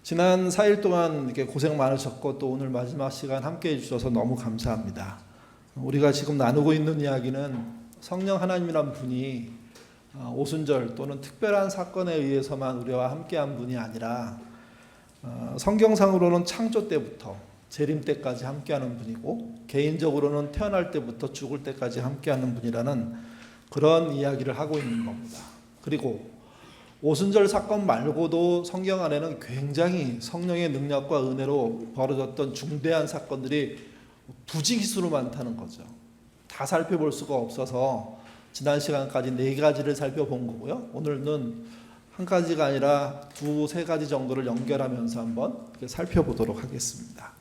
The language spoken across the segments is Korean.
지난 4일 동안 이렇게 고생 많으셨고 또 오늘 마지막 시간 함께 해주셔서 너무 감사합니다. 우리가 지금 나누고 있는 이야기는 성령 하나님이란 분이 오순절 또는 특별한 사건에 의해서만 우리와 함께한 분이 아니라 성경상으로는 창조 때부터 재림 때까지 함께하는 분이고 개인적으로는 태어날 때부터 죽을 때까지 함께하는 분이라는 그런 이야기를 하고 있는 겁니다. 그리고 오순절 사건 말고도 성경 안에는 굉장히 성령의 능력과 은혜로 벌어졌던 중대한 사건들이 부지기수로 많다는 거죠. 다 살펴볼 수가 없어서 지난 시간까지 4가지를 살펴본 거고요. 오늘은 한 가지가 아니라 2-3가지 정도를 연결하면서 한번 살펴보도록 하겠습니다.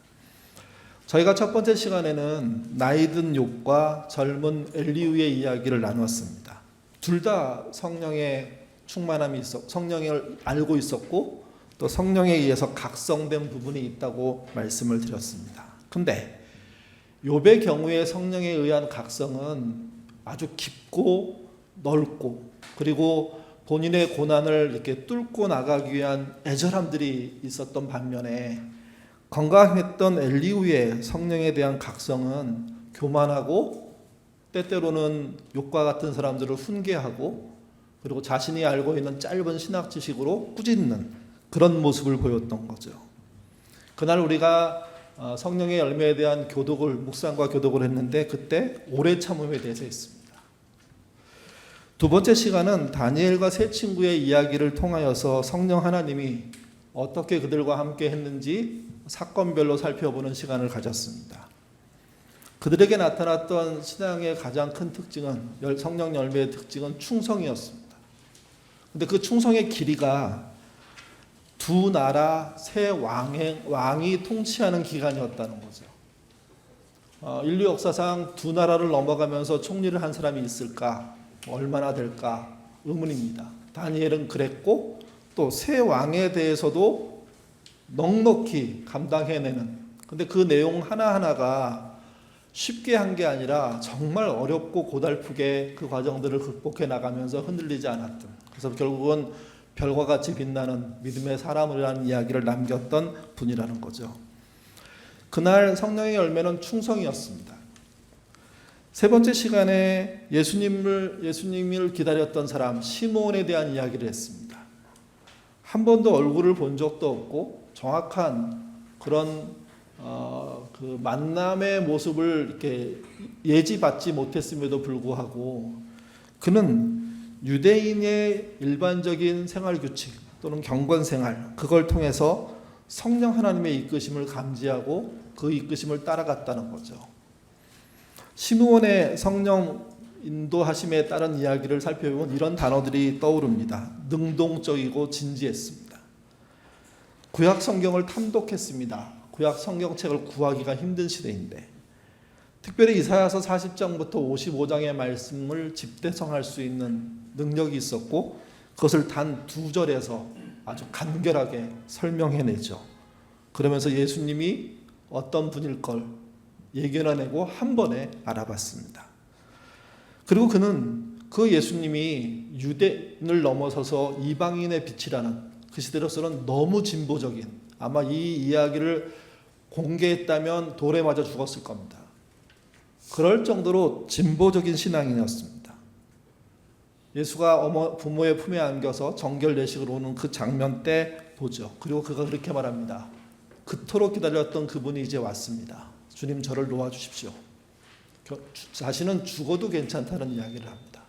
저희가 첫 번째 시간에는 나이든 욥과 젊은 엘리후의 이야기를 나눴습니다. 둘 다 성령의 충만함이 있었고 성령을 알고 있었고 또 성령에 의해서 각성된 부분이 있다고 말씀을 드렸습니다. 근데 욥의 경우에 성령에 의한 각성은 아주 깊고 넓고 그리고 본인의 고난을 이렇게 뚫고 나가기 위한 애절함들이 있었던 반면에 건강했던 엘리후의 성령에 대한 각성은 교만하고 때때로는 욥과 같은 사람들을 훈계하고 그리고 자신이 알고 있는 짧은 신학 지식으로 꾸짖는 그런 모습을 보였던 거죠. 그날 우리가 성령의 열매에 대한 묵상과 교독을 했는데 그때 오래 참음에 대해서 했습니다. 두 번째 시간은 다니엘과 세 친구의 이야기를 통하여서 성령 하나님이 어떻게 그들과 함께 했는지 사건별로 살펴보는 시간을 가졌습니다. 그들에게 나타났던 신앙의 가장 큰 특징은 성령 열매의 특징은 충성이었습니다. 근데 그 충성의 길이가 두 나라 세 왕이 통치하는 기간이었다는 거죠. 인류 역사상 두 나라를 넘어가면서 총리를 한 사람이 있을까? 얼마나 될까? 의문입니다. 다니엘은 그랬고 또 세 왕에 대해서도 넉넉히 감당해내는 근데 그 내용 하나하나가 쉽게 한 게 아니라 정말 어렵고 고달프게 그 과정들을 극복해 나가면서 흔들리지 않았던 그래서 결국은 별과 같이 빛나는 믿음의 사람이라는 이야기를 남겼던 분이라는 거죠. 그날 성령의 열매는 충성이었습니다. 세 번째 시간에 예수님을 기다렸던 사람 시므온에 대한 이야기를 했습니다. 한 번도 얼굴을 본 적도 없고 정확한 그런 그 만남의 모습을 이렇게 예지받지 못했음에도 불구하고 그는 유대인의 일반적인 생활 규칙 또는 경건 생활 그걸 통해서 성령 하나님의 이끄심을 감지하고 그 이끄심을 따라갔다는 거죠. 시므온의 성령 인도하심에 따른 이야기를 살펴보면 이런 단어들이 떠오릅니다. 능동적이고 진지했습니다. 구약 성경을 탐독했습니다. 구약 성경책을 구하기가 힘든 시대인데 특별히 이사야서 40장부터 55장의 말씀을 집대성할 수 있는 능력이 있었고 그것을 단 2절에서 아주 간결하게 설명해내죠. 그러면서 예수님이 어떤 분일 걸 예견해내고 한 번에 알아봤습니다. 그리고 그는 그 예수님이 유대인을 넘어서서 이방인의 빛이라는 그 시대로서는 너무 진보적인 아마 이 이야기를 공개했다면 돌에 맞아 죽었을 겁니다. 그럴 정도로 진보적인 신앙인이었습니다. 예수가 부모의 품에 안겨서 정결 내식으로 오는 그 장면 때 보죠. 그리고 그가 그렇게 말합니다. 그토록 기다렸던 그분이 이제 왔습니다. 주님 저를 놓아주십시오. 자신은 죽어도 괜찮다는 이야기를 합니다.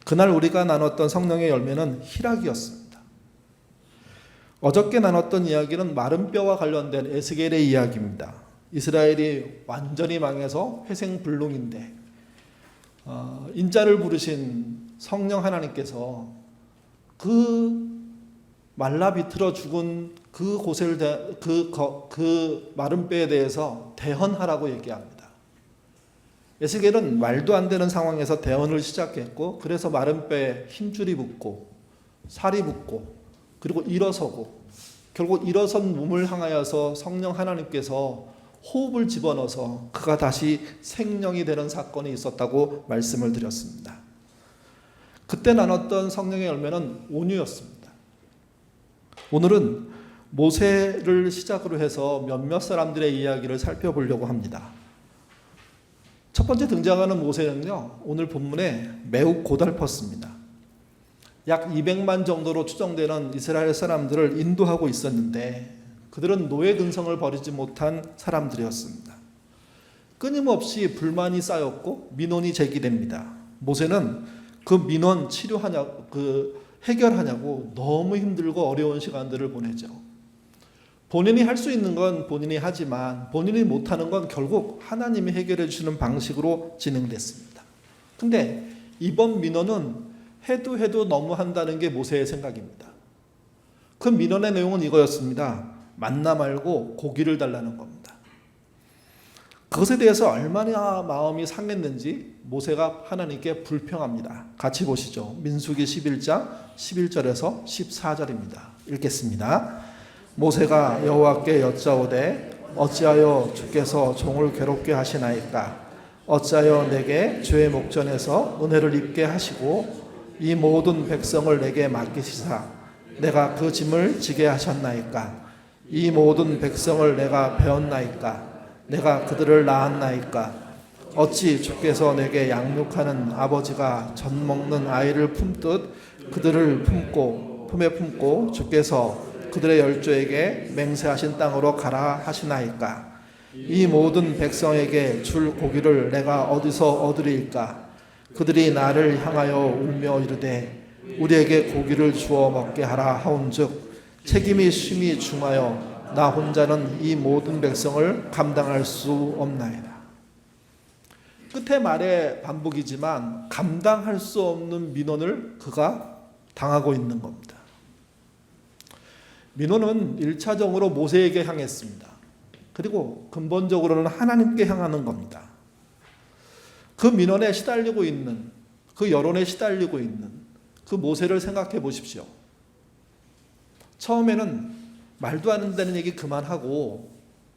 그날 우리가 나눴던 성령의 열매는 희락이었습니다. 어저께 나눴던 이야기는 마른 뼈와 관련된 에스겔의 이야기입니다. 이스라엘이 완전히 망해서 회생불능인데 인자를 부르신 성령 하나님께서 그 말라 비틀어 죽은 그 마른 뼈에 대해서 대언하라고 얘기합니다. 에스겔은 말도 안 되는 상황에서 대언을 시작했고 그래서 마른 뼈에 힘줄이 붙고 살이 붙고 그리고 일어서고 결국 일어선 몸을 향하여서 성령 하나님께서 호흡을 집어넣어서 그가 다시 생명이 되는 사건이 있었다고 말씀을 드렸습니다. 그때 나눴던 성령의 열매는 온유였습니다. 오늘은 모세를 시작으로 해서 몇몇 사람들의 이야기를 살펴보려고 합니다. 첫 번째 등장하는 모세는요, 오늘 본문에 매우 고달펐습니다. 약 200만 정도로 추정되는 이스라엘 사람들을 인도하고 있었는데 그들은 노예 근성을 버리지 못한 사람들이었습니다. 끊임없이 불만이 쌓였고 민원이 제기됩니다. 모세는 그 민원 해결하냐고 너무 힘들고 어려운 시간들을 보내죠. 본인이 할 수 있는 건 본인이 하지만 본인이 못하는 건 결국 하나님이 해결해 주시는 방식으로 진행됐습니다. 근데 이번 민원은 해도 너무 한다는 게 모세의 생각입니다. 그 민원의 내용은 이거였습니다. 만나 말고 고기를 달라는 겁니다. 그것에 대해서 얼마나 마음이 상했는지 모세가 하나님께 불평합니다. 같이 보시죠. 민수기 11장 11절에서 14절입니다. 읽겠습니다. 모세가 여호와께 여짜오되 어찌하여 주께서 종을 괴롭게 하시나이까? 어찌하여 내게 주의 목전에서 은혜를 입게 하시고 이 모든 백성을 내게 맡기시사 내가 그 짐을 지게 하셨나이까? 이 모든 백성을 내가 배웠나이까? 내가 그들을 낳았나이까? 어찌 주께서 내게 양육하는 아버지가 젖 먹는 아이를 품듯 그들을 품에 품고 주께서 그들의 열조에게 맹세하신 땅으로 가라 하시나이까? 이 모든 백성에게 줄 고기를 내가 어디서 얻으리이까? 그들이 나를 향하여 울며 이르되 우리에게 고기를 주어 먹게 하라 하온즉 책임이 심히 중하여 나 혼자는 이 모든 백성을 감당할 수 없나이다. 끝에 말의 반복이지만 감당할 수 없는 민원을 그가 당하고 있는 겁니다. 민원은 1차적으로 모세에게 향했습니다. 그리고 근본적으로는 하나님께 향하는 겁니다. 그 민원에 시달리고 있는, 그 여론에 시달리고 있는 그 모세를 생각해 보십시오. 처음에는 말도 안 된다는 얘기 그만하고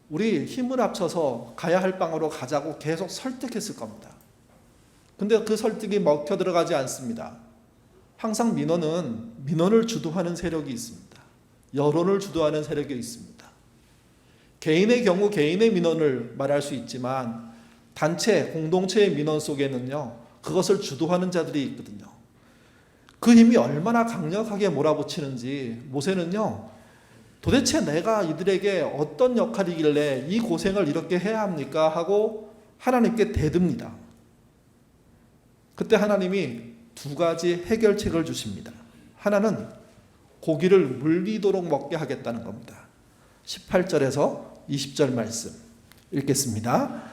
우리 힘을 합쳐서 가야 할 방으로 가자고 계속 설득했을 겁니다. 근데 그 설득이 먹혀 들어가지 않습니다. 항상 민원을 주도하는 세력이 있습니다. 여론을 주도하는 세력이 있습니다. 개인의 경우 개인의 민원을 말할 수 있지만 단체, 공동체의 민원 속에는요, 그것을 주도하는 자들이 있거든요. 그 힘이 얼마나 강력하게 몰아붙이는지 모세는요, 도대체 내가 이들에게 어떤 역할이길래 이 고생을 이렇게 해야 합니까? 하고 하나님께 대듭니다. 그때 하나님이 두 가지 해결책을 주십니다. 하나는 고기를 물리도록 먹게 하겠다는 겁니다. 18절에서 20절 말씀 읽겠습니다.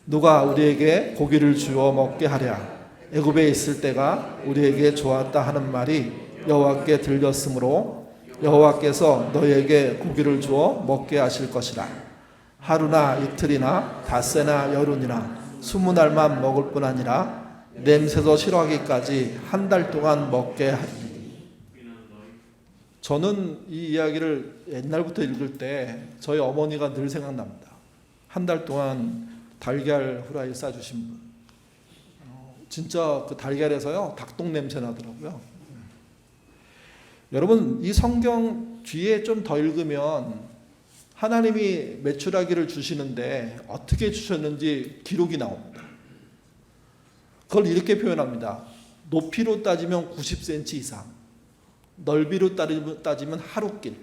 누가 우리에게 고기를 주어 먹게 하랴? 애굽에 있을 때가 우리에게 좋았다 하는 말이 여호와께 들렸으므로 여호와께서 너희에게 고기를 주어 먹게 하실 것이라. 하루나 이틀이나 닷새나 여름이나 20날만 먹을 뿐 아니라 냄새도 싫어하기까지 한 달 동안 먹게 하리니. 저는 이 이야기를 옛날부터 읽을 때 저희 어머니가 늘 생각납니다. 한 달 동안 달걀 후라이 싸주신 분. 진짜 그 달걀에서요 닭똥 냄새 나더라고요. 여러분 이 성경 뒤에 좀 더 읽으면 하나님이 메추라기를 주시는데 어떻게 주셨는지 기록이 나옵니다. 그걸 이렇게 표현합니다. 높이로 따지면 90cm 이상, 넓이로 따지면 하루길.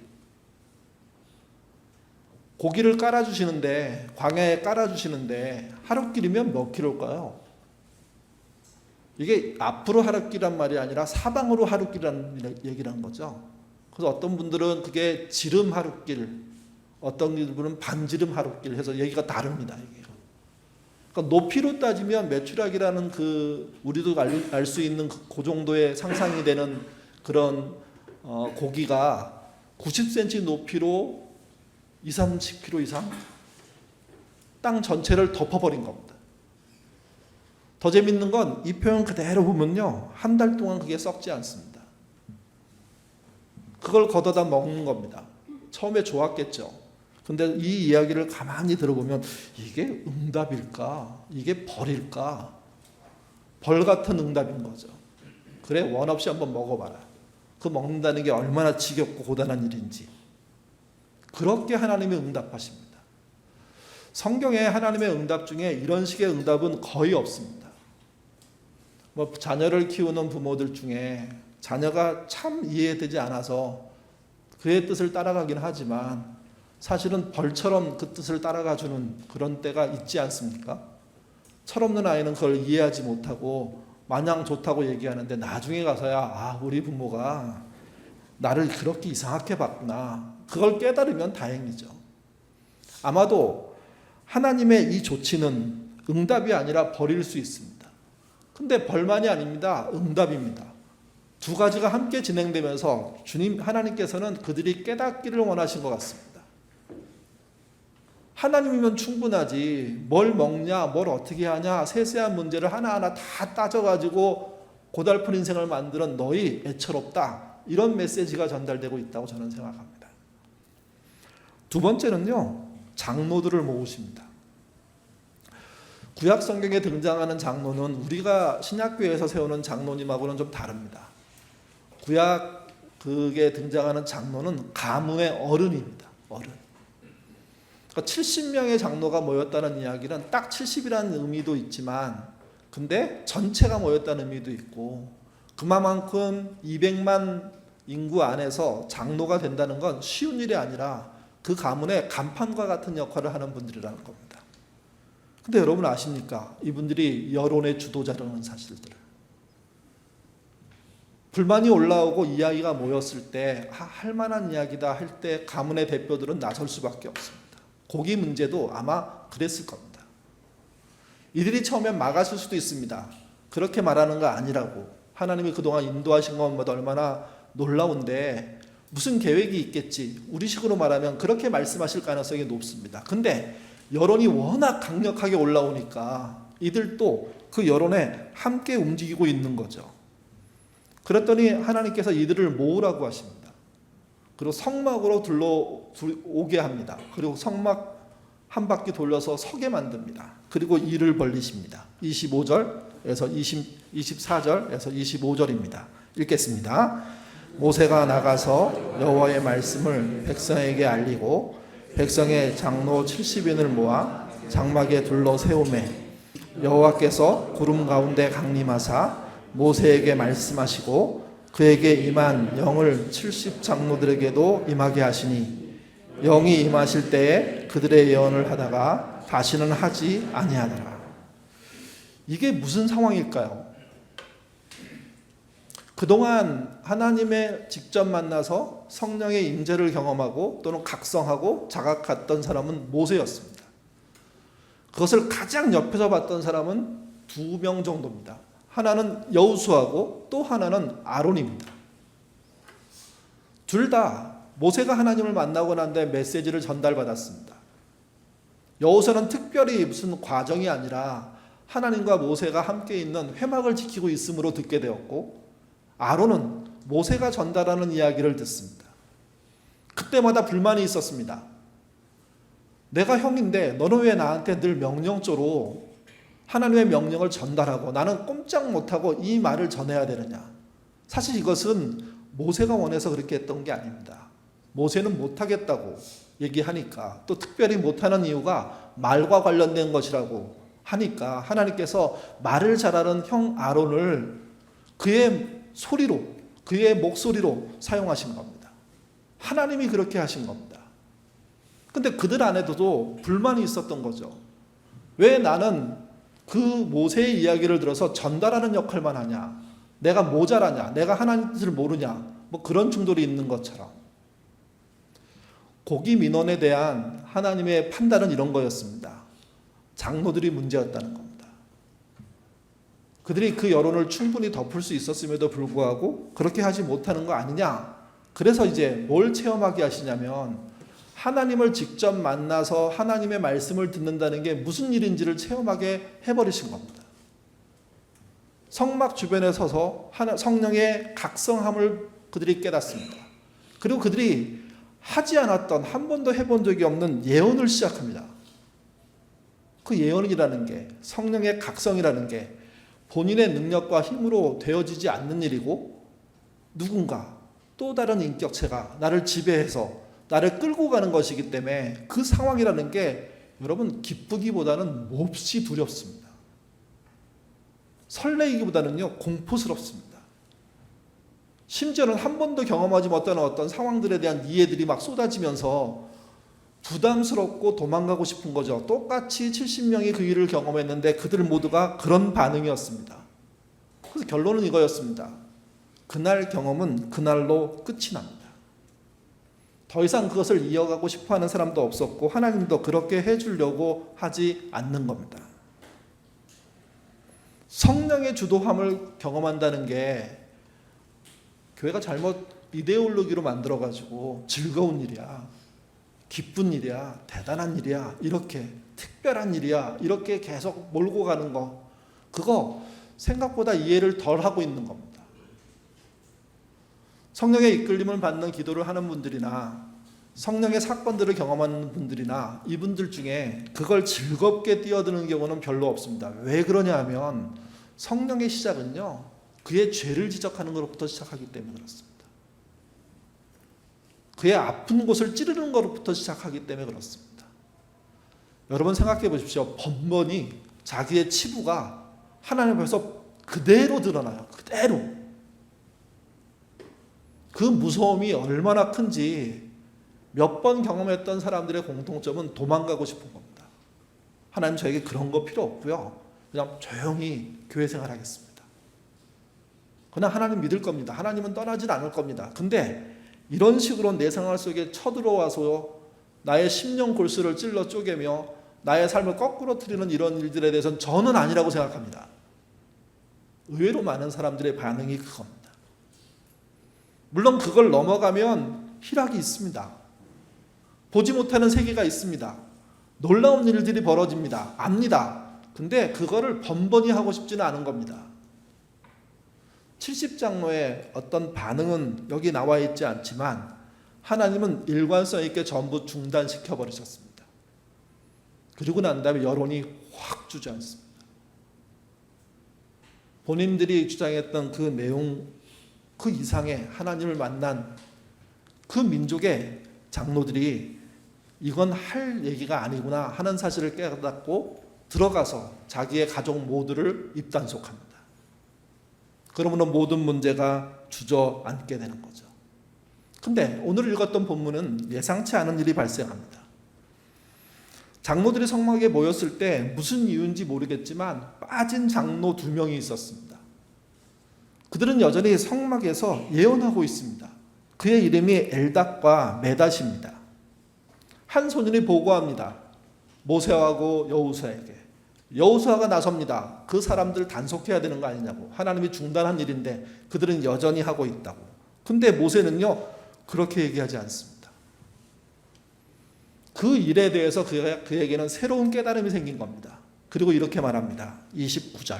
고기를 깔아주시는데, 광야에 깔아주시는데 하루길이면 몇 킬로일까요? 이게 앞으로 하루길이란 말이 아니라 사방으로 하루길이라는 얘기를 한 거죠. 그래서 어떤 분들은 그게 지름 하루길, 어떤 분들은 반지름 하루길 해서 얘기가 다릅니다. 이게. 그러니까 높이로 따지면 메추라기라는 그 우리도 알 수 있는 그 정도의 상상이 되는 그런 고기가 90cm 높이로 20-30km 이상 땅 전체를 덮어버린 겁니다. 더 재밌는 건 이 표현 그대로 보면요, 한 달 동안 그게 썩지 않습니다. 그걸 걷어다 먹는 겁니다. 처음에 좋았겠죠. 근데 이 이야기를 가만히 들어보면 이게 응답일까? 이게 벌일까? 벌 같은 응답인 거죠. 그래, 원 없이 한번 먹어봐라. 그 먹는다는 게 얼마나 지겹고 고단한 일인지. 그렇게 하나님이 응답하십니다. 성경에 하나님의 응답 중에 이런 식의 응답은 거의 없습니다. 자녀를 키우는 부모들 중에 자녀가 참 이해되지 않아서 그의 뜻을 따라가긴 하지만 사실은 벌처럼 그 뜻을 따라가주는 그런 때가 있지 않습니까? 철없는 아이는 그걸 이해하지 못하고 마냥 좋다고 얘기하는데 나중에 가서야 우리 부모가 나를 그렇게 이상하게 봤구나. 그걸 깨달으면 다행이죠. 아마도 하나님의 이 조치는 응답이 아니라 벌일 수 있습니다. 근데 벌만이 아닙니다. 응답입니다. 두 가지가 함께 진행되면서 주님 하나님께서는 그들이 깨닫기를 원하신 것 같습니다. 하나님이면 충분하지 뭘 먹냐 뭘 어떻게 하냐 세세한 문제를 하나하나 다 따져가지고 고달픈 인생을 만드는 너희 애처롭다, 이런 메시지가 전달되고 있다고 저는 생각합니다. 두 번째는요, 장로들을 모으십니다. 구약 성경에 등장하는 장로는 우리가 신약교회에서 세우는 장로님하고는 좀 다릅니다. 구약에 등장하는 장로는 가문의 어른입니다. 어른. 그러니까 70명의 장로가 모였다는 이야기는 딱 70이라는 의미도 있지만 근데 전체가 모였다는 의미도 있고 그만큼 200만 인구 안에서 장로가 된다는 건 쉬운 일이 아니라 그 가문의 간판과 같은 역할을 하는 분들이라는 겁니다. 근데 여러분 아십니까? 이분들이 여론의 주도자라는 사실들을. 불만이 올라오고 이야기가 모였을 때 할 만한 이야기다 할 때 가문의 대표들은 나설 수밖에 없습니다. 고기 문제도 아마 그랬을 겁니다. 이들이 처음엔 막았을 수도 있습니다. 그렇게 말하는 거 아니라고. 하나님이 그동안 인도하신 것마다 얼마나 놀라운데 무슨 계획이 있겠지. 우리식으로 말하면 그렇게 말씀하실 가능성이 높습니다. 근데 여론이 워낙 강력하게 올라오니까 이들도 그 여론에 함께 움직이고 있는 거죠. 그랬더니 하나님께서 이들을 모으라고 하십니다. 그리고 성막으로 오게 합니다. 그리고 성막 한 바퀴 돌려서 서게 만듭니다. 그리고 이를 벌리십니다. 25절에서 24절에서 25절입니다. 읽겠습니다. 모세가 나가서 여호와의 말씀을 백성에게 알리고 백성의 장로 70인을 모아 장막에 둘러 세우매 여호와께서 구름 가운데 강림하사 모세에게 말씀하시고 그에게 임한 영을 70장로들에게도 임하게 하시니 영이 임하실 때에 그들의 예언을 하다가 다시는 하지 아니하더라. 이게 무슨 상황일까요? 그동안 하나님의 직접 만나서 성령의 임재를 경험하고 또는 각성하고 자각했던 사람은 모세였습니다. 그것을 가장 옆에서 봤던 사람은 2명 정도입니다. 하나는 여호수아고 또 하나는 아론입니다. 둘 다 모세가 하나님을 만나고 난 뒤에 메시지를 전달받았습니다. 여호수아는 특별히 무슨 과정이 아니라 하나님과 모세가 함께 있는 회막을 지키고 있음으로 듣게 되었고 아론은 모세가 전달하는 이야기를 듣습니다. 그때마다 불만이 있었습니다. 내가 형인데 너는 왜 나한테 늘 명령조로 하나님의 명령을 전달하고 나는 꼼짝 못하고 이 말을 전해야 되느냐. 사실 이것은 모세가 원해서 그렇게 했던 게 아닙니다. 모세는 못하겠다고 얘기하니까 또 특별히 못하는 이유가 말과 관련된 것이라고 하니까 하나님께서 말을 잘하는 형 아론을 그의 소리로 그의 목소리로 사용하신 겁니다. 하나님이 그렇게 하신 겁니다. 근데 그들 안에도 불만이 있었던 거죠. 왜 나는 그 모세의 이야기를 들어서 전달하는 역할만 하냐? 내가 모자라냐? 내가 하나님 뜻을 모르냐? 뭐 그런 충돌이 있는 것처럼. 고기 민원에 대한 하나님의 판단은 이런 거였습니다. 장로들이 문제였다는 겁니다. 그들이 그 여론을 충분히 덮을 수 있었음에도 불구하고 그렇게 하지 못하는 거 아니냐? 그래서 이제 뭘 체험하게 하시냐면 하나님을 직접 만나서 하나님의 말씀을 듣는다는 게 무슨 일인지를 체험하게 해버리신 겁니다. 성막 주변에 서서 성령의 각성함을 그들이 깨닫습니다. 그리고 그들이 하지 않았던 한 번도 해본 적이 없는 예언을 시작합니다. 그 예언이라는 게 성령의 각성이라는 게 본인의 능력과 힘으로 되어지지 않는 일이고 누군가 또 다른 인격체가 나를 지배해서 나를 끌고 가는 것이기 때문에 그 상황이라는 게 여러분 기쁘기보다는 몹시 두렵습니다. 설레이기보다는요 공포스럽습니다. 심지어는 한 번도 경험하지 못한 어떤 상황들에 대한 이해들이 막 쏟아지면서 부담스럽고 도망가고 싶은 거죠. 똑같이 70명이 그 일을 경험했는데 그들 모두가 그런 반응이었습니다. 그래서 결론은 이거였습니다. 그날 경험은 그날로 끝이 납니다. 더 이상 그것을 이어가고 싶어하는 사람도 없었고 하나님도 그렇게 해주려고 하지 않는 겁니다. 성령의 주도함을 경험한다는 게 교회가 잘못 이데올로기로 만들어가지고 즐거운 일이야, 기쁜 일이야, 대단한 일이야, 이렇게 특별한 일이야 이렇게 계속 몰고 가는 거, 그거 생각보다 이해를 덜 하고 있는 겁니다. 성령의 이끌림을 받는 기도를 하는 분들이나 성령의 사건들을 경험하는 분들이나 이분들 중에 그걸 즐겁게 뛰어드는 경우는 별로 없습니다. 왜 그러냐 하면 성령의 시작은요 그의 죄를 지적하는 것부터 시작하기 때문에 그렇습니다. 그의 아픈 곳을 찌르는 것부터 시작하기 때문에 그렇습니다. 여러분 생각해 보십시오. 번번이 자기의 치부가 하나님 앞에서 그대로 드러나요. 그대로. 그 무서움이 얼마나 큰지 몇 번 경험했던 사람들의 공통점은 도망가고 싶은 겁니다. 하나님 저에게 그런 거 필요 없고요. 그냥 조용히 교회 생활하겠습니다. 그냥 하나님 믿을 겁니다. 하나님은 떠나진 않을 겁니다. 근데 이런 식으로 내 생활 속에 쳐들어와서 나의 심령 골수를 찔러 쪼개며 나의 삶을 거꾸로 틀리는 이런 일들에 대해서는 저는 아니라고 생각합니다. 의외로 많은 사람들의 반응이 그겁니다. 물론 그걸 넘어가면 희락이 있습니다. 보지 못하는 세계가 있습니다. 놀라운 일들이 벌어집니다. 압니다. 근데 그거를 번번이 하고 싶지는 않은 겁니다. 70장로의 어떤 반응은 여기 나와 있지 않지만 하나님은 일관성 있게 전부 중단시켜 버리셨습니다. 그리고 난 다음에 여론이 확 주저앉습니다. 본인들이 주장했던 그 내용 그 이상의 하나님을 만난 그 민족의 장로들이 이건 할 얘기가 아니구나 하는 사실을 깨닫고 들어가서 자기의 가족 모두를 입단속합니다. 그러면 모든 문제가 주저앉게 되는 거죠. 근데 오늘 읽었던 본문은 예상치 않은 일이 발생합니다. 장로들이 성막에 모였을 때 무슨 이유인지 모르겠지만 빠진 장로 2명이 있었습니다. 그들은 여전히 성막에서 예언하고 있습니다. 그의 이름이 엘닷과 메닷입니다. 한 소년이 보고합니다. 모세하고 여호수아에게. 여호수아가 나섭니다. 그 사람들 단속해야 되는 거 아니냐고. 하나님이 중단한 일인데 그들은 여전히 하고 있다고. 근데 모세는요 그렇게 얘기하지 않습니다. 그 일에 대해서 그에게는 새로운 깨달음이 생긴 겁니다. 그리고 이렇게 말합니다. 29절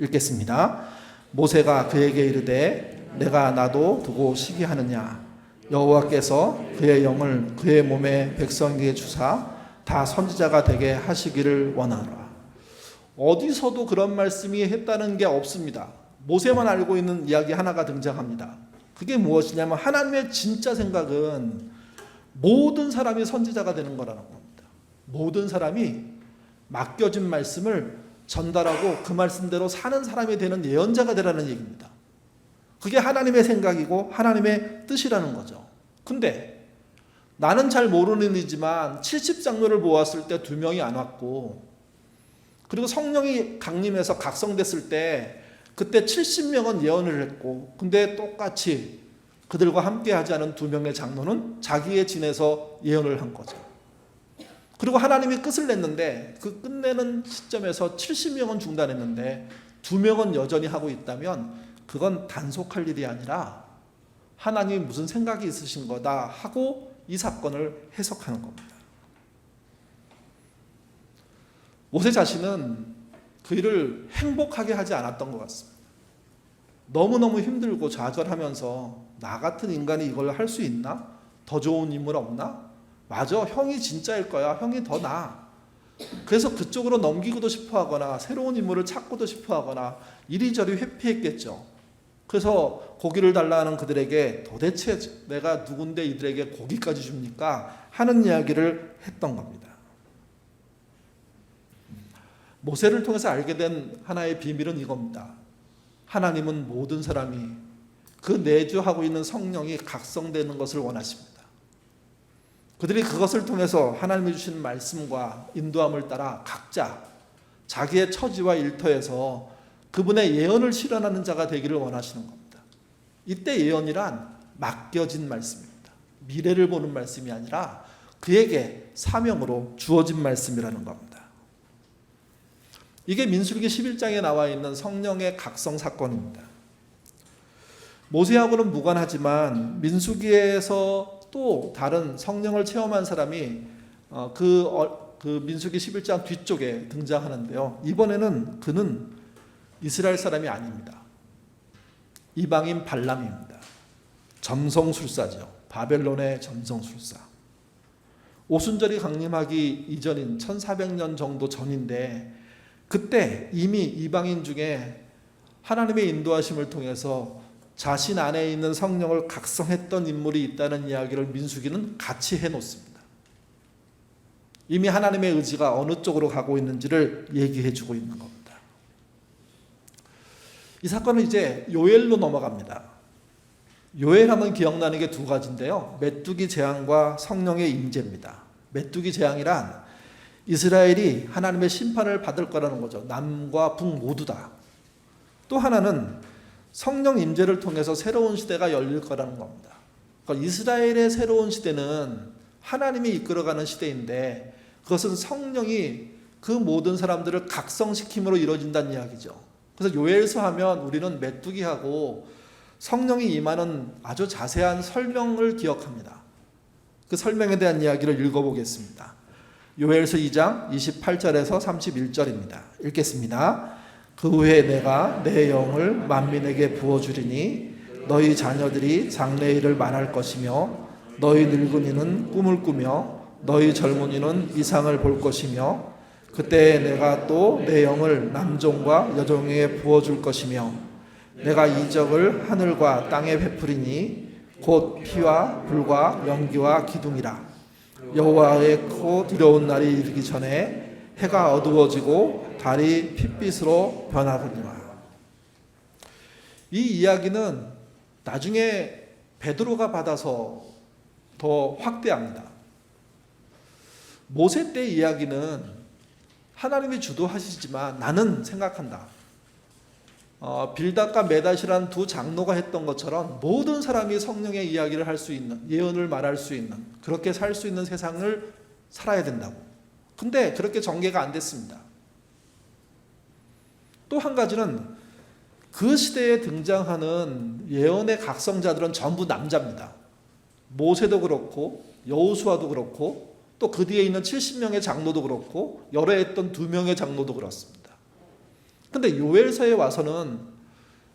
읽겠습니다. 모세가 그에게 이르되 내가 나도 두고 시기하느냐. 여호와께서 그의 영을 그의 몸에 백성에게 주사 다 선지자가 되게 하시기를 원하노라. 어디서도 그런 말씀이 했다는 게 없습니다. 모세만 알고 있는 이야기 하나가 등장합니다. 그게 무엇이냐면 하나님의 진짜 생각은 모든 사람이 선지자가 되는 거라는 겁니다. 모든 사람이 맡겨진 말씀을 전달하고 그 말씀대로 사는 사람이 되는 예언자가 되라는 얘기입니다. 그게 하나님의 생각이고 하나님의 뜻이라는 거죠. 근데 나는 잘 모르는 일이지만 70장로를 보았을 때 2명이 안 왔고 그리고 성령이 강림해서 각성됐을 때 그때 70명은 예언을 했고 근데 똑같이 그들과 함께 하지 않은 2명의 장로는 자기의 진에서 예언을 한 거죠. 그리고 하나님이 끝을 냈는데 그 끝내는 시점에서 70명은 중단했는데 2명은 여전히 하고 있다면 그건 단속할 일이 아니라 하나님이 무슨 생각이 있으신 거다 하고 이 사건을 해석하는 겁니다. 모세 자신은 그 일을 행복하게 하지 않았던 것 같습니다. 너무너무 힘들고 좌절하면서 나 같은 인간이 이걸 할 수 있나? 더 좋은 인물 없나? 맞아, 형이 진짜일 거야. 형이 더 나아. 그래서 그쪽으로 넘기고도 싶어 하거나 새로운 인물을 찾고도 싶어 하거나 이리저리 회피했겠죠. 그래서 고기를 달라 하는 그들에게 도대체 내가 누군데 이들에게 고기까지 줍니까? 하는 이야기를 했던 겁니다. 모세를 통해서 알게 된 하나의 비밀은 이겁니다. 하나님은 모든 사람이 그 내주하고 있는 성령이 각성되는 것을 원하십니다. 그들이 그것을 통해서 하나님이 주신 말씀과 인도함을 따라 각자 자기의 처지와 일터에서 그분의 예언을 실현하는 자가 되기를 원하시는 겁니다. 이때 예언이란 맡겨진 말씀입니다. 미래를 보는 말씀이 아니라 그에게 사명으로 주어진 말씀이라는 겁니다. 이게 민수기 11장에 나와 있는 성령의 각성 사건입니다. 모세하고는 무관하지만 민수기에서 또 다른 성령을 체험한 사람이 그 민수기 11장 뒤쪽에 등장하는데요. 이번에는 그는 이스라엘 사람이 아닙니다. 이방인 발람입니다. 점성술사죠. 바벨론의 점성술사. 오순절이 강림하기 이전인 1400년 정도 전인데 그때 이미 이방인 중에 하나님의 인도하심을 통해서 자신 안에 있는 성령을 각성했던 인물이 있다는 이야기를 민수기는 같이 해놓습니다. 이미 하나님의 의지가 어느 쪽으로 가고 있는지를 얘기해주고 있는 겁니다. 이 사건은 이제 요엘로 넘어갑니다. 요엘하면 기억나는 게 두 가지인데요. 메뚜기 재앙과 성령의 임재입니다. 메뚜기 재앙이란 이스라엘이 하나님의 심판을 받을 거라는 거죠. 남과 북 모두 다. 또 하나는 성령 임재를 통해서 새로운 시대가 열릴 거라는 겁니다. 그러니까 이스라엘의 새로운 시대는 하나님이 이끌어가는 시대인데 그것은 성령이 그 모든 사람들을 각성시킴으로 이루어진다는 이야기죠. 그래서 요엘서 하면 우리는 메뚜기하고 성령이 임하는 아주 자세한 설명을 기억합니다. 그 설명에 대한 이야기를 읽어보겠습니다. 요엘서 2장 28절에서 31절입니다. 읽겠습니다. 그 후에 내가 내 영을 만민에게 부어주리니 너희 자녀들이 장래일을 말할 것이며 너희 늙은이는 꿈을 꾸며 너희 젊은이는 이상을 볼 것이며 그때 내가 또 내 영을 남종과 여종에게 부어줄 것이며 내가 이적을 하늘과 땅에 베푸리니 곧 피와 불과 연기와 기둥이라. 여호와의 크고 두려운 날이 이르기 전에 해가 어두워지고 달이 핏빛으로 변하거니와. 이 이야기는 나중에 베드로가 받아서 더 확대합니다. 모세 때 이야기는 하나님이 주도하시지만 나는 생각한다. 빌닷과 메닷이라는 두 장로가 했던 것처럼 모든 사람이 성령의 이야기를 할 수 있는, 예언을 말할 수 있는, 그렇게 살 수 있는 세상을 살아야 된다고. 근데 그렇게 전개가 안 됐습니다. 또 한 가지는 그 시대에 등장하는 예언의 각성자들은 전부 남자입니다. 모세도 그렇고 여호수아도 그렇고 또 그 뒤에 있는 70명의 장로도 그렇고 열애했던 2명의 장로도 그렇습니다. 근데 요엘서에 와서는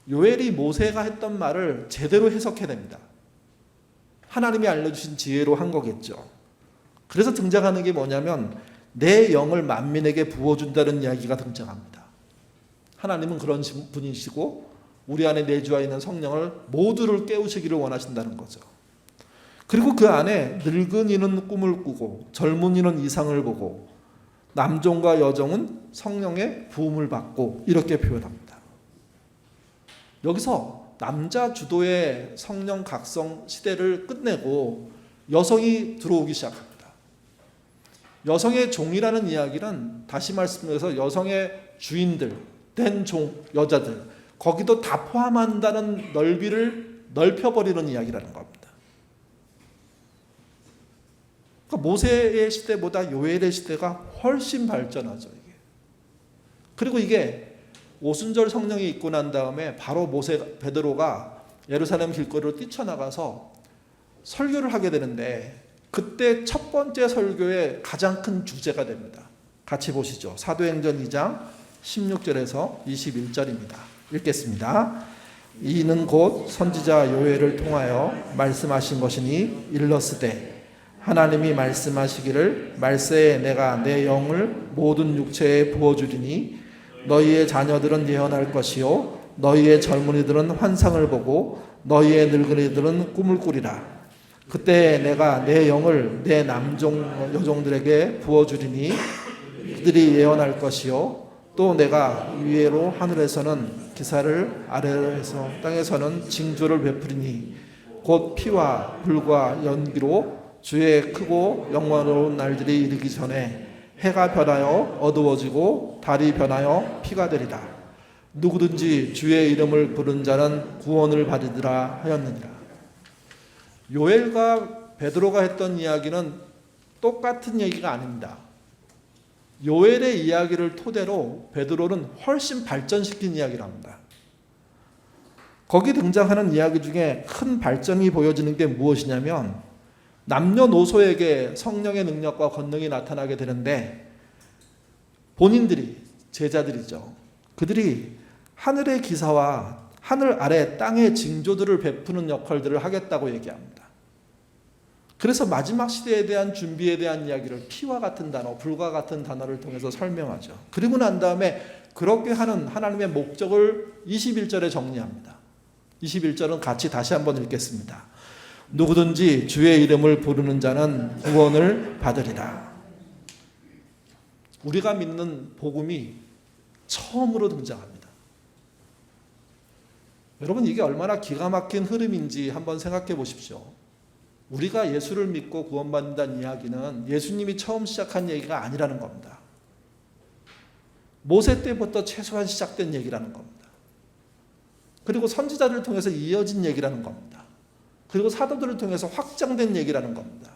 요엘이 모세가 했던 말을 제대로 해석해냅니다. 하나님이 알려주신 지혜로 한 거겠죠. 그래서 등장하는 게 뭐냐면 내 영을 만민에게 부어준다는 이야기가 등장합니다. 하나님은 그런 분이시고 우리 안에 내주하 있는 성령을 모두를 깨우시기를 원하신다는 거죠. 그리고 그 안에 늙은이는 꿈을 꾸고 젊은이는 이상을 보고 남종과 여종은 성령의 부음을 받고 이렇게 표현합니다. 여기서 남자 주도의 성령 각성 시대를 끝내고 여성이 들어오기 시작합니다. 여성의 종이라는 이야기는 다시 말씀드려서 여성의 주인들, 된 종, 여자들 거기도 다 포함한다는 넓이를 넓혀버리는 이야기라는 겁니다. 그러니까 모세의 시대보다 요엘의 시대가 훨씬 발전하죠. 이게. 그리고 이게 오순절 성령이 있고 난 다음에 바로 베드로가 예루살렘 길거리로 뛰쳐나가서 설교를 하게 되는데 그때 첫 번째 설교의 가장 큰 주제가 됩니다. 같이 보시죠. 사도행전 2장 16절에서 21절입니다. 읽겠습니다. 이는 곧 선지자 요엘을 통하여 말씀하신 것이니 일렀으되 하나님이 말씀하시기를 말세에 내가 내 영을 모든 육체에 부어주리니 너희의 자녀들은 예언할 것이요 너희의 젊은이들은 환상을 보고 너희의 늙은이들은 꿈을 꾸리라. 그때 내가 내 영을 내 남종 여종들에게 부어주리니 그들이 예언할 것이요 또 내가 위로 하늘에서는 기사를 아래에서 땅에서는 징조를 베푸리니 곧 피와 불과 연기로 주의 크고 영원로운 날들이 이르기 전에 해가 변하여 어두워지고 달이 변하여 피가 되리라. 누구든지 주의 이름을 부른 자는 구원을 받으리라 하였느니라. 요엘과 베드로가 했던 이야기는 똑같은 얘기가 아닙니다. 요엘의 이야기를 토대로 베드로는 훨씬 발전시킨 이야기를 합니다. 거기 등장하는 이야기 중에 큰 발전이 보여지는 게 무엇이냐면 남녀노소에게 성령의 능력과 권능이 나타나게 되는데 본인들이 제자들이죠. 그들이 하늘의 기사와 하늘 아래 땅의 징조들을 베푸는 역할들을 하겠다고 얘기합니다. 그래서 마지막 시대에 대한 준비에 대한 이야기를 피와 같은 단어, 불과 같은 단어를 통해서 설명하죠. 그리고 난 다음에 그렇게 하는 하나님의 목적을 21절에 정리합니다. 21절은 같이 다시 한번 읽겠습니다. 누구든지 주의 이름을 부르는 자는 구원을 받으리라. 우리가 믿는 복음이 처음으로 등장합니다. 여러분 이게 얼마나 기가 막힌 흐름인지 한번 생각해 보십시오. 우리가 예수를 믿고 구원받는다는 이야기는 예수님이 처음 시작한 얘기가 아니라는 겁니다. 모세 때부터 최소한 시작된 얘기라는 겁니다. 그리고 선지자들을 통해서 이어진 얘기라는 겁니다. 그리고 사도들을 통해서 확장된 얘기라는 겁니다.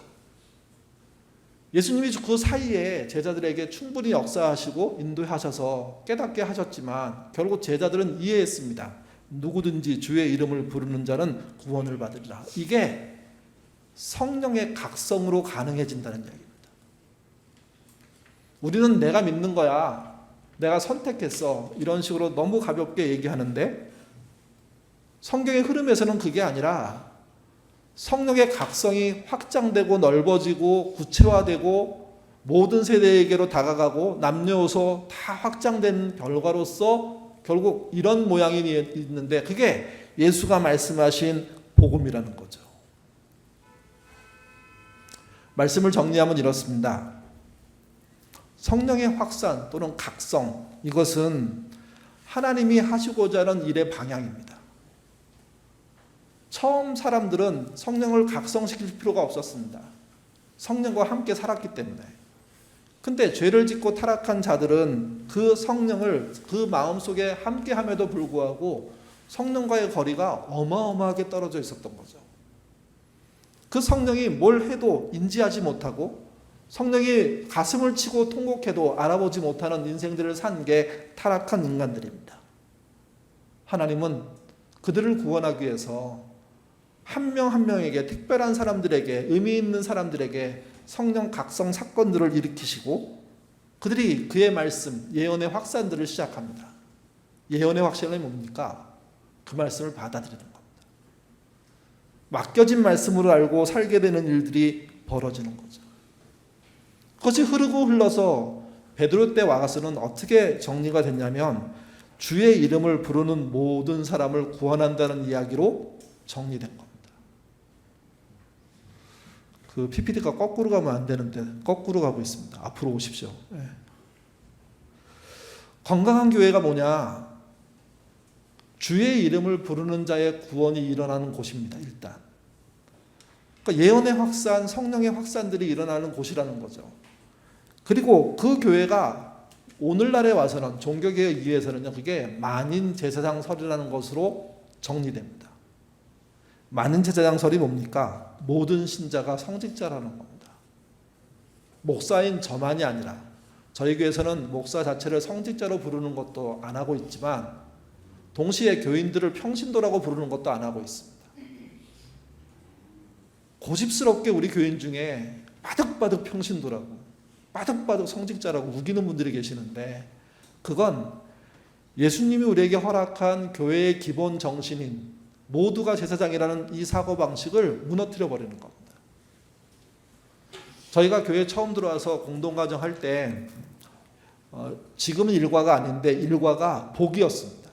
예수님이 그 사이에 제자들에게 충분히 역사하시고 인도하셔서 깨닫게 하셨지만 결국 제자들은 이해했습니다. 누구든지 주의 이름을 부르는 자는 구원을 받으리라. 이게 성령의 각성으로 가능해진다는 얘기입니다. 우리는 내가 믿는 거야, 내가 선택했어, 이런 식으로 너무 가볍게 얘기하는데 성경의 흐름에서는 그게 아니라 성령의 각성이 확장되고 넓어지고 구체화되고 모든 세대에게로 다가가고 남녀노소 다 확장된 결과로서 결국 이런 모양이 있는데 그게 예수가 말씀하신 복음이라는 거죠. 말씀을 정리하면 이렇습니다. 성령의 확산 또는 각성, 이것은 하나님이 하시고자 하는 일의 방향입니다. 처음 사람들은 성령을 각성시킬 필요가 없었습니다. 성령과 함께 살았기 때문에. 근데 죄를 짓고 타락한 자들은 그 성령을 그 마음속에 함께함에도 불구하고 성령과의 거리가 어마어마하게 떨어져 있었던 거죠. 그 성령이 뭘 해도 인지하지 못하고 성령이 가슴을 치고 통곡해도 알아보지 못하는 인생들을 산 게 타락한 인간들입니다. 하나님은 그들을 구원하기 위해서 한 명 한 명에게, 특별한 사람들에게, 의미 있는 사람들에게 성령 각성 사건들을 일으키시고 그들이 그의 말씀, 예언의 확산들을 시작합니다. 예언의 확산이 뭡니까? 그 말씀을 받아들이는 겁니다. 맡겨진 말씀으로 알고 살게 되는 일들이 벌어지는 거죠. 그것이 흐르고 흘러서 베드로 때 와서는 어떻게 정리가 됐냐면 주의 이름을 부르는 모든 사람을 구원한다는 이야기로 정리된 겁니다. 그 PPT가 거꾸로 가면 안 되는데 거꾸로 가고 있습니다. 앞으로 오십시오. 네. 건강한 교회가 뭐냐? 주의 이름을 부르는 자의 구원이 일어나는 곳입니다. 일단. 그러니까 예언의 확산, 성령의 확산들이 일어나는 곳이라는 거죠. 그리고 그 교회가 오늘날에 와서는 종교개혁에 의해서는요, 그게 만인 제사장설이라는 것으로 정리됩니다. 만인 제사장설이 뭡니까? 모든 신자가 성직자라는 겁니다. 목사인 저만이 아니라 저희 교회에서는 목사 자체를 성직자로 부르는 것도 안 하고 있지만 동시에 교인들을 평신도라고 부르는 것도 안 하고 있습니다. 고집스럽게 우리 교인 중에 바득바득 평신도라고, 바득바득 성직자라고 우기는 분들이 계시는데 그건 예수님이 우리에게 허락한 교회의 기본 정신인 모두가 제사장이라는 이 사고방식을 무너뜨려 버리는 겁니다. 저희가 교회 처음 들어와서 공동가정 할 때 지금은 일과가 아닌데 일과가 복이었습니다.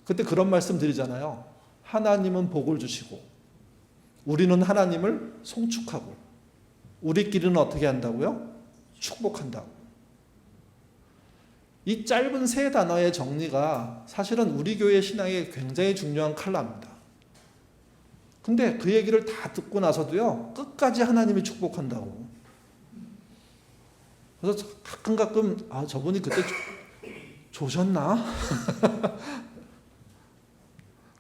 그때 그런 말씀 드리잖아요. 하나님은 복을 주시고 우리는 하나님을 송축하고 우리끼리는 어떻게 한다고요? 축복한다고. 이 짧은 세 단어의 정리가 사실은 우리 교회 신앙에 굉장히 중요한 칼라입니다. 근데 그 얘기를 다 듣고 나서도요, 끝까지 하나님이 축복한다고. 그래서 가끔 저분이 그때 조셨나?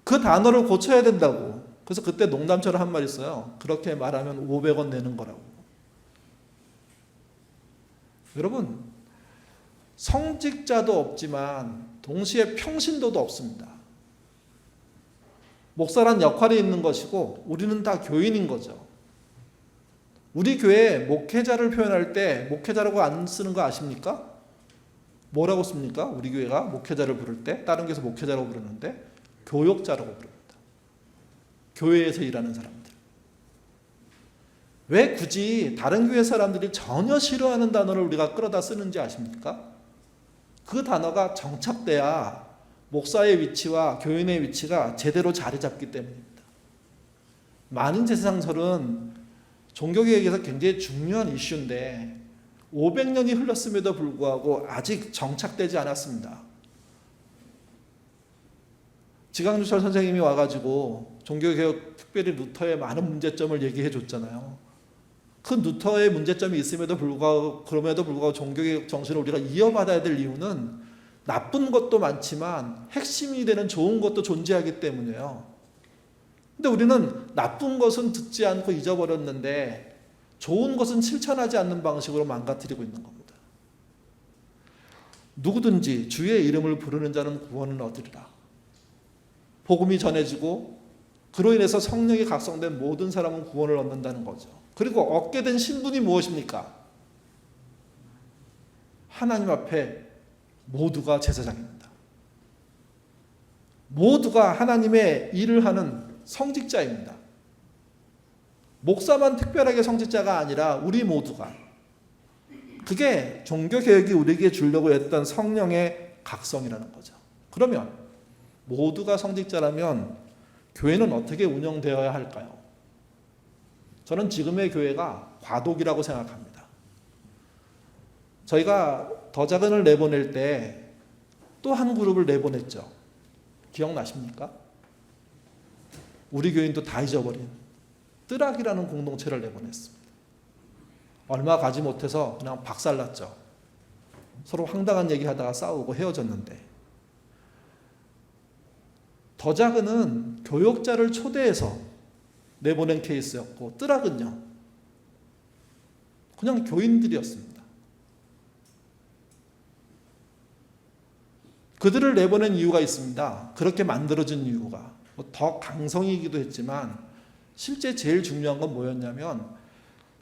그 단어를 고쳐야 된다고. 그래서 그때 농담처럼 한 말 있어요. 그렇게 말하면 500원 내는 거라고. 여러분, 성직자도 없지만 동시에 평신도도 없습니다. 목사란 역할이 있는 것이고 우리는 다 교인인 거죠. 우리 교회 목회자를 표현할 때 목회자라고 안 쓰는 거 아십니까? 뭐라고 씁니까? 우리 교회가 목회자를 부를 때 다른 교회에서 목회자라고 부르는데 교역자라고 부릅니다. 교회에서 일하는 사람들. 왜 굳이 다른 교회 사람들이 전혀 싫어하는 단어를 우리가 끌어다 쓰는지 아십니까? 그 단어가 정착돼야 목사의 위치와 교인의 위치가 제대로 자리 잡기 때문입니다. 만인제사장설은 종교개혁에서 굉장히 중요한 이슈인데 500년이 흘렀음에도 불구하고 아직 정착되지 않았습니다. 지강주철 선생님이 와가지고 종교개혁 특별히 루터의 많은 문제점을 얘기해 줬잖아요. 그 루터의 문제점이 있음에도 불구하고 그럼에도 불구하고 종교개혁 정신을 우리가 이어받아야 될 이유는 나쁜 것도 많지만 핵심이 되는 좋은 것도 존재하기 때문이에요. 근데 우리는 나쁜 것은 듣지 않고 잊어버렸는데 좋은 것은 실천하지 않는 방식으로 망가뜨리고 있는 겁니다. 누구든지 주의 이름을 부르는 자는 구원을 얻으리라. 복음이 전해지고 그로 인해서 성령이 각성된 모든 사람은 구원을 얻는다는 거죠. 그리고 얻게 된 신분이 무엇입니까? 하나님 앞에 모두가 제사장입니다. 모두가 하나님의 일을 하는 성직자입니다. 목사만 특별하게 성직자가 아니라 우리 모두가. 그게 종교개혁이 우리에게 주려고 했던 성령의 각성이라는 거죠. 그러면 모두가 성직자라면 교회는 어떻게 운영되어야 할까요? 저는 지금의 교회가 과도기라고 생각합니다. 저희가 더 작은을 내보낼 때 또 한 그룹을 내보냈죠. 기억나십니까? 우리 교인도 다 잊어버린 뜨락이라는 공동체를 내보냈습니다. 얼마 가지 못해서 그냥 박살났죠. 서로 황당한 얘기하다가 싸우고 헤어졌는데 더 작은은 교역자를 초대해서 내보낸 케이스였고 뜨락은요 그냥 교인들이었습니다. 그들을 내보낸 이유가 있습니다. 그렇게 만들어진 이유가 더 강성이기도 했지만 실제 제일 중요한 건 뭐였냐면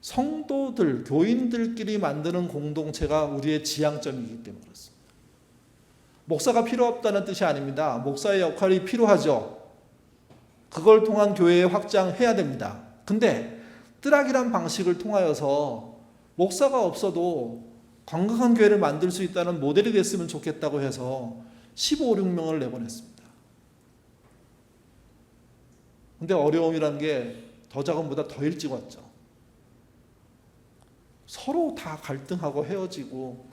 성도들, 교인들끼리 만드는 공동체가 우리의 지향점이기 때문에 그렇습니다. 목사가 필요 없다는 뜻이 아닙니다. 목사의 역할이 필요하죠. 그걸 통한 교회에 확장해야 됩니다. 근데 뜨락이란 방식을 통하여서 목사가 없어도 건강한 교회를 만들 수 있다는 모델이 됐으면 좋겠다고 해서 15, 16명을 내보냈습니다. 근데 어려움이라는 게 더 작은보다 더 일찍 왔죠. 서로 다 갈등하고 헤어지고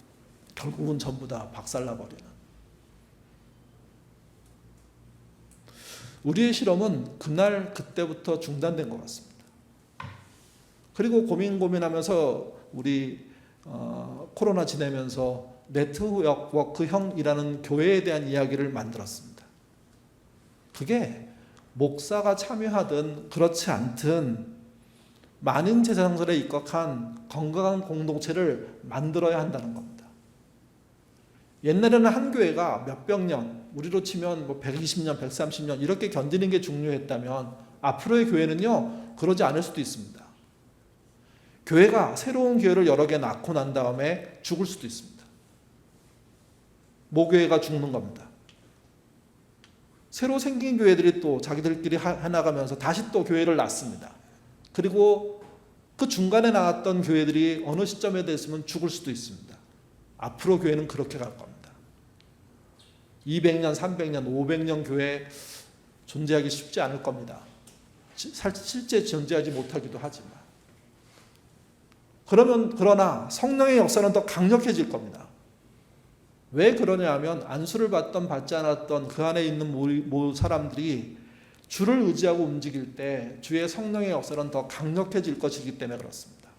결국은 전부 다 박살나버리는. 우리의 실험은 그날 그때부터 중단된 것 같습니다. 그리고 고민하면서 우리 코로나 지내면서 네트워크형이라는 교회에 대한 이야기를 만들었습니다. 그게 목사가 참여하든 그렇지 않든 만인 제사장설에 입각한 건강한 공동체를 만들어야 한다는 겁니다. 옛날에는 한 교회가 몇백 년, 우리로 치면 뭐 120년, 130년 이렇게 견디는 게 중요했다면 앞으로의 교회는요 그러지 않을 수도 있습니다. 교회가 새로운 교회를 여러 개 낳고 난 다음에 죽을 수도 있습니다. 모교회가 죽는 겁니다. 새로 생긴 교회들이 또 자기들끼리 해나가면서 다시 또 교회를 낳습니다. 그리고 그 중간에 나왔던 교회들이 어느 시점에 됐으면 죽을 수도 있습니다. 앞으로 교회는 그렇게 갈 겁니다. 200년, 300년, 500년 교회 존재하기 쉽지 않을 겁니다. 실제 존재하지 못하기도 하지만. 그러나 성령의 역사는 더 강력해질 겁니다. 왜 그러냐 하면 안수를 받던 받지 않았던 그 안에 있는 모든 사람들이 주를 의지하고 움직일 때 주의 성령의 역사는 더 강력해질 것이기 때문에 그렇습니다.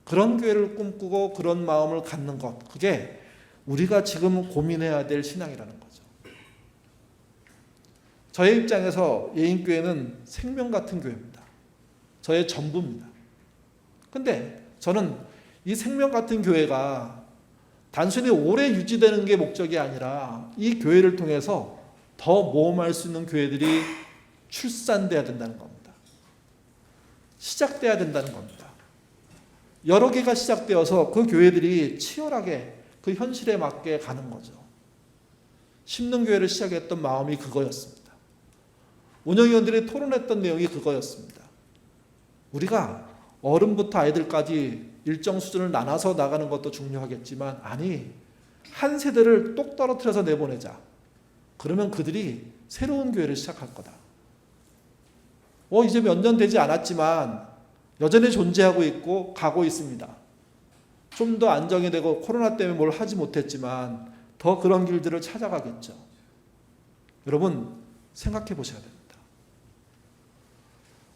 그런 교회를 꿈꾸고 그런 마음을 갖는 것, 그게 우리가 지금 고민해야 될 신앙이라는 거죠. 저의 입장에서 예인교회는 생명 같은 교회입니다. 저의 전부입니다. 근데 저는 이 생명 같은 교회가 단순히 오래 유지되는 게 목적이 아니라 이 교회를 통해서 더 모험할 수 있는 교회들이 출산돼야 된다는 겁니다. 시작돼야 된다는 겁니다. 여러 개가 시작되어서 그 교회들이 치열하게 그 현실에 맞게 가는 거죠. 심는 교회를 시작했던 마음이 그거였습니다. 운영위원들이 토론했던 내용이 그거였습니다. 우리가 어른부터 아이들까지 일정 수준을 나눠서 나가는 것도 중요하겠지만 한 세대를 똑 떨어뜨려서 내보내자. 그러면 그들이 새로운 교회를 시작할 거다. 이제 몇 년 되지 않았지만 여전히 존재하고 있고 가고 있습니다. 좀 더 안정이 되고 코로나 때문에 뭘 하지 못했지만 더 그런 길들을 찾아가겠죠. 여러분 생각해 보셔야 됩니다.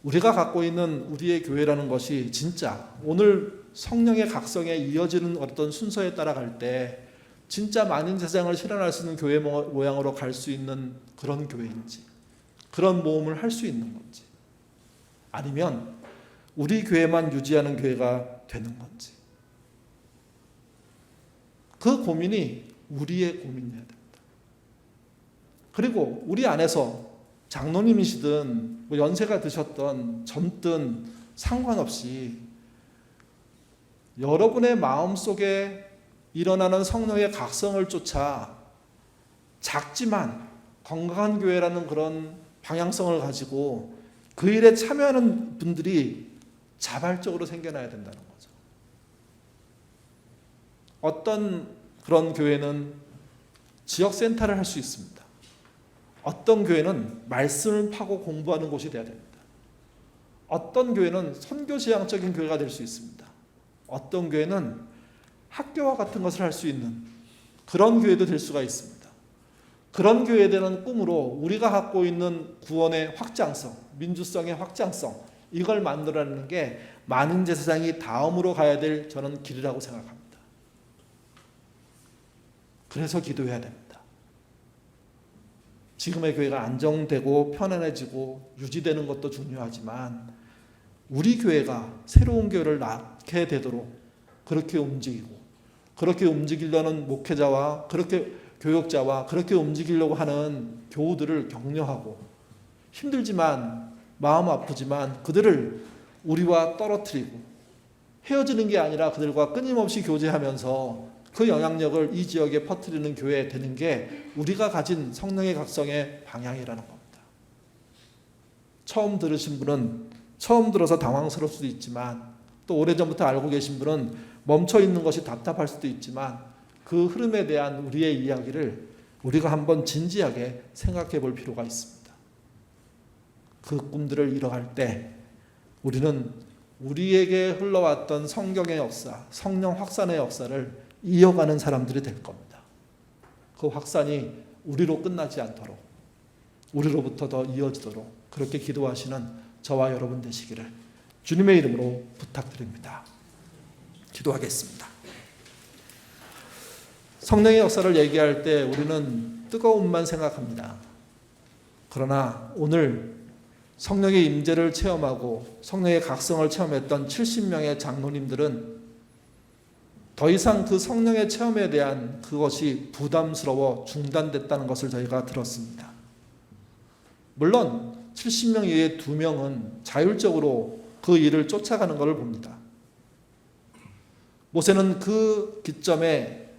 우리가 갖고 있는 우리의 교회라는 것이 진짜 오늘 성령의 각성에 이어지는 어떤 순서에 따라갈 때 진짜 만인 세상을 실현할 수 있는 교회 모양으로 갈 수 있는 그런 교회인지, 그런 모험을 할 수 있는 건지, 아니면 우리 교회만 유지하는 교회가 되는 건지, 그 고민이 우리의 고민이어야 됩니다. 그리고 우리 안에서 장로님이시든 연세가 드셨던 젊든 상관없이 여러분의 마음속에 일어나는 성령의 각성을 쫓아 작지만 건강한 교회라는 그런 방향성을 가지고 그 일에 참여하는 분들이 자발적으로 생겨나야 된다는 거죠. 어떤 그런 교회는 지역센터를 할 수 있습니다. 어떤 교회는 말씀을 파고 공부하는 곳이 되어야 됩니다. 어떤 교회는 선교지향적인 교회가 될 수 있습니다. 어떤 교회는 학교와 같은 것을 할 수 있는 그런 교회도 될 수가 있습니다. 그런 교회에 대한 꿈으로 우리가 갖고 있는 구원의 확장성, 민주성의 확장성, 이걸 만들어내는 게 많은 제사장이 다음으로 가야 될 저는 길이라고 생각합니다. 그래서 기도해야 됩니다. 지금의 교회가 안정되고 편안해지고 유지되는 것도 중요하지만 우리 교회가 새로운 교회를 낳게 되도록 그렇게 움직이고, 그렇게 움직이려는 목회자와 그렇게 교역자와 그렇게 움직이려고 하는 교우들을 격려하고, 힘들지만 마음 아프지만 그들을 우리와 떨어뜨리고 헤어지는 게 아니라 그들과 끊임없이 교제하면서 그 영향력을 이 지역에 퍼뜨리는 교회 되는 게 우리가 가진 성령의 각성의 방향이라는 겁니다. 처음 들으신 분은 처음 들어서 당황스러울 수도 있지만, 또 오래전부터 알고 계신 분은 멈춰 있는 것이 답답할 수도 있지만, 그 흐름에 대한 우리의 이야기를 우리가 한번 진지하게 생각해 볼 필요가 있습니다. 그 꿈들을 이뤄갈 때 우리는 우리에게 흘러왔던 성경의 역사, 성령 확산의 역사를 이어가는 사람들이 될 겁니다. 그 확산이 우리로 끝나지 않도록, 우리로부터 더 이어지도록 그렇게 기도하시는 저와 여러분 되시기를 주님의 이름으로 부탁드립니다. 기도하겠습니다. 성령의 역사를 얘기할 때 우리는 뜨거움만 생각합니다. 그러나 오늘 성령의 임재를 체험하고 성령의 각성을 체험했던 70명의 장로님들은 더 이상 그 성령의 체험에 대한 그것이 부담스러워 중단됐다는 것을 저희가 들었습니다. 물론 70명 이외에 2명은 자율적으로 그 일을 쫓아가는 것을 봅니다. 모세는 그 기점에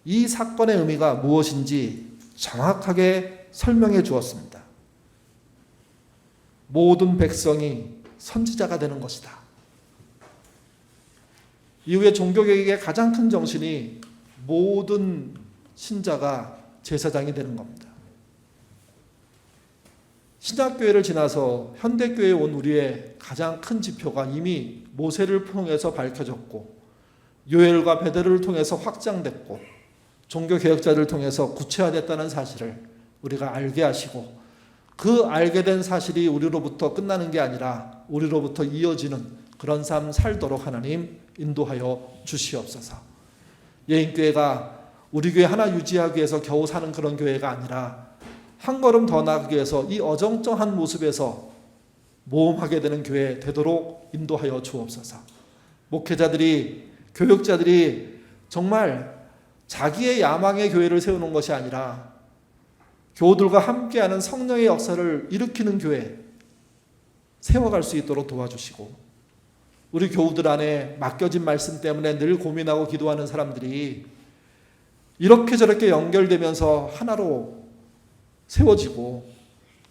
이 사건의 의미가 무엇인지 정확하게 설명해 주었습니다. 모든 백성이 선지자가 되는 것이다. 이후에 종교개혁의 가장 큰 정신이 모든 신자가 제사장이 되는 겁니다. 신약교회를 지나서 현대교회에 온 우리의 가장 큰 지표가 이미 모세를 통해서 밝혀졌고 요엘과 베드로를 통해서 확장됐고 종교개혁자를 통해서 구체화됐다는 사실을 우리가 알게 하시고, 그 알게 된 사실이 우리로부터 끝나는 게 아니라 우리로부터 이어지는 그런 삶 살도록 하나님 인도하여 주시옵소서. 예인교회가 우리 교회 하나 유지하기 위해서 겨우 사는 그런 교회가 아니라 한 걸음 더 나아가기 위해서 이 어정쩡한 모습에서 모험하게 되는 교회 되도록 인도하여 주옵소서. 목회자들이, 교육자들이 정말 자기의 야망의 교회를 세우는 것이 아니라 교우들과 함께하는 성령의 역사를 일으키는 교회 세워갈 수 있도록 도와주시고, 우리 교우들 안에 맡겨진 말씀 때문에 늘 고민하고 기도하는 사람들이 이렇게 저렇게 연결되면서 하나로 세워지고,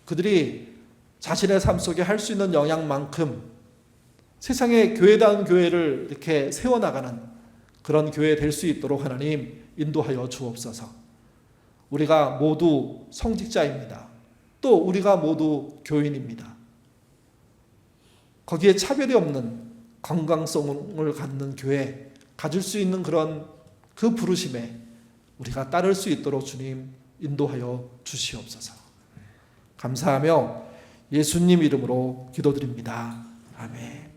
그들이 자신의 삶 속에 할 수 있는 영향만큼 세상의 교회다운 교회를 이렇게 세워나가는 그런 교회 될 수 있도록 하나님 인도하여 주옵소서. 우리가 모두 성직자입니다. 또 우리가 모두 교인입니다. 거기에 차별이 없는 건강성을 갖는 교회, 가질 수 있는 그런 그 부르심에 우리가 따를 수 있도록 주님 인도하여 주시옵소서. 감사하며 예수님 이름으로 기도드립니다. 아멘.